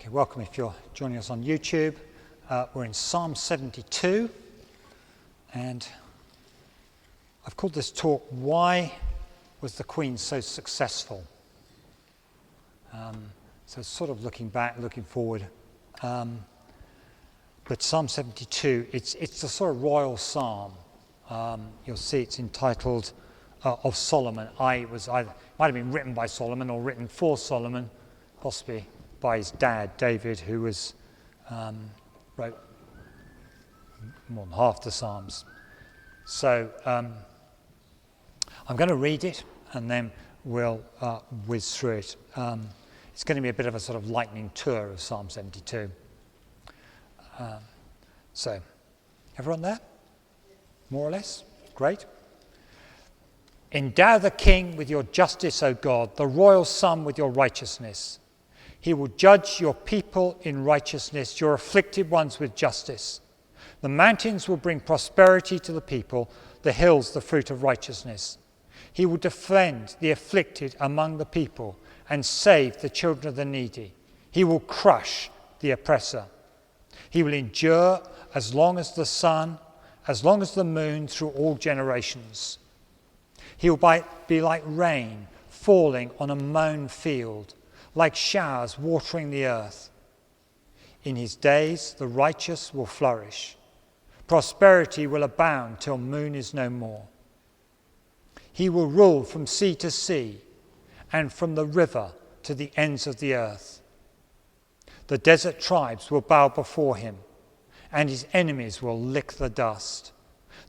Okay, welcome if you're joining us on YouTube. We're in Psalm 72, and I've called this talk, Why Was the Queen So Successful? So sort of looking back, looking forward. But Psalm 72, it's a sort of royal psalm. You'll see it's entitled of Solomon. It might have been written by Solomon or written for Solomon, possibly by his dad, David, who wrote more than half the Psalms. So I'm going to read it and then we'll whiz through it. It's going to be a bit of a sort of lightning tour of Psalm 72. So, everyone there? More or less? Great. Endow the king with your justice, O God, the royal son with your righteousness. He will judge your people in righteousness, your afflicted ones with justice. The mountains will bring prosperity to the people, the hills the fruit of righteousness. He will defend the afflicted among the people and save the children of the needy. He will crush the oppressor. He will endure as long as the sun, as long as the moon, through all generations. He will be like rain falling on a mown field, like showers watering the earth. In his days the righteous will flourish. Prosperity will abound till moon is no more. He will rule from sea to sea and from the river to the ends of the earth. The desert tribes will bow before him, and his enemies will lick the dust.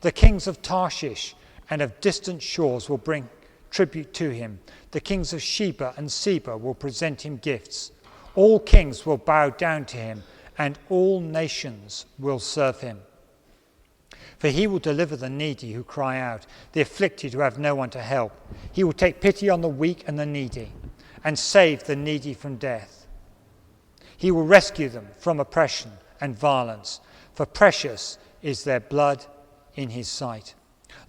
The kings of Tarshish and of distant shores will bring tribute to him. The kings of Sheba and Seba will present him gifts. All kings will bow down to him, and all nations will serve him. For he will deliver the needy who cry out, the afflicted who have no one to help. He will take pity on the weak and the needy, and save the needy from death. He will rescue them from oppression and violence, for precious is their blood in his sight.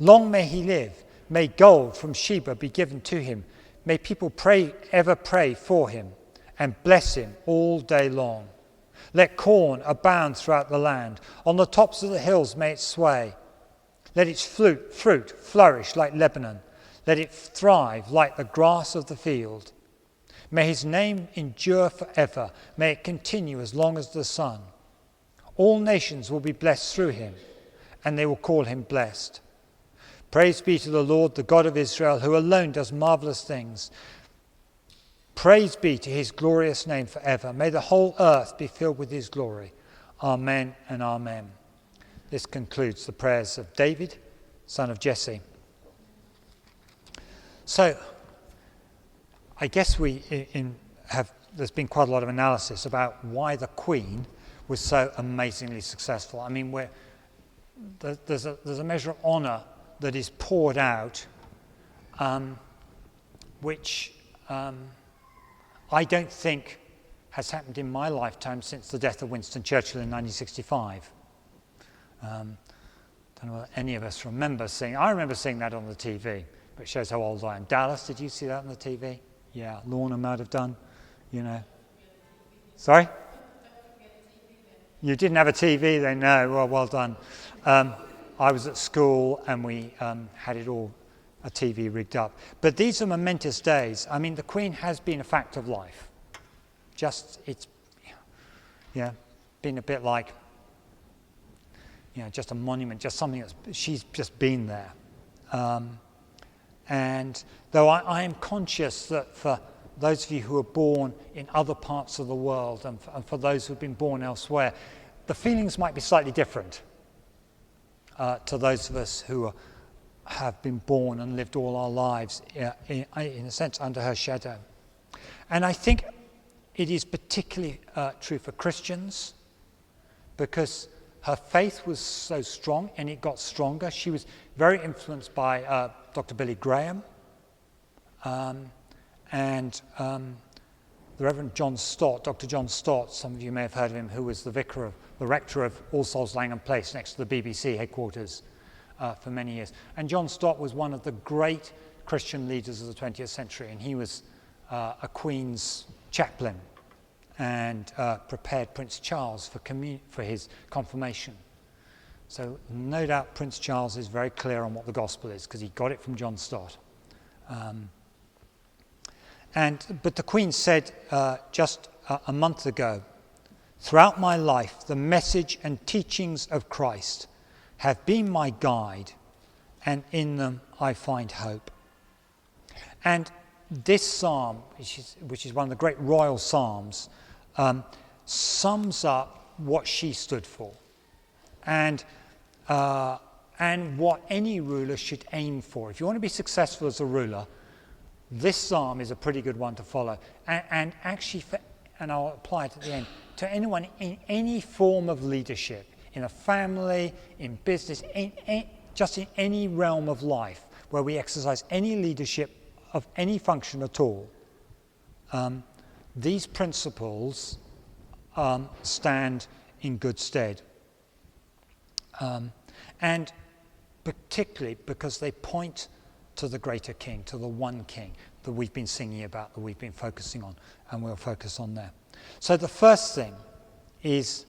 Long may he live. May gold from Sheba be given to him. May people ever pray for him and bless him all day long. Let corn abound throughout the land. On the tops of the hills may it sway. Let its fruit flourish like Lebanon. Let it thrive like the grass of the field. May his name endure forever. May it continue as long as the sun. All nations will be blessed through him, and they will call him blessed. Praise be to the Lord, the God of Israel, who alone does marvelous things. Praise be to his glorious name forever. May the whole earth be filled with his glory. Amen and amen. This concludes the prayers of David, son of Jesse. So, I guess there's been quite a lot of analysis about why the Queen was so amazingly successful. I mean, there's a measure of honour that is poured out, which I don't think has happened in my lifetime since the death of Winston Churchill in 1965. Don't know whether any of us remember seeing. I remember seeing that on the TV, but it shows how old I am. Dallas, did you see that on the TV? Yeah, Lorna might have done, you know. Sorry? You didn't have a TV then? No, well done. I was at school and we had it all, a TV rigged up. But these are momentous days. I mean, the Queen has been a fact of life. It's been a bit like, just a monument, just something she's just been there. And though I am conscious that for those of you who are born in other parts of the world and for those who have been born elsewhere, the feelings might be slightly different to those of us who have been born and lived all our lives, in a sense, under her shadow. And I think it is particularly true for Christians because her faith was so strong and it got stronger. She was very influenced by Dr. Billy Graham and the Reverend John Stott, Dr. John Stott, some of you may have heard of him, who was the rector of All Souls Langham Place next to the BBC headquarters for many years. And John Stott was one of the great Christian leaders of the 20th century, and he was a Queen's chaplain and prepared Prince Charles for his confirmation. So no doubt Prince Charles is very clear on what the gospel is, because he got it from John Stott. But the Queen said just a month ago, "Throughout my life, the message and teachings of Christ have been my guide, and in them I find hope." And this psalm, which is one of the great royal psalms, sums up what she stood for, and what any ruler should aim for. If you want to be successful as a ruler, this psalm is a pretty good one to follow. And actually, and I'll apply it at the end, to anyone in any form of leadership, in a family, in business, just in any realm of life where we exercise any leadership of any function at all, these principles stand in good stead. And particularly because they point to the greater King, to the one King that we've been singing about, that we've been focusing on, and we'll focus on there. So the first thing is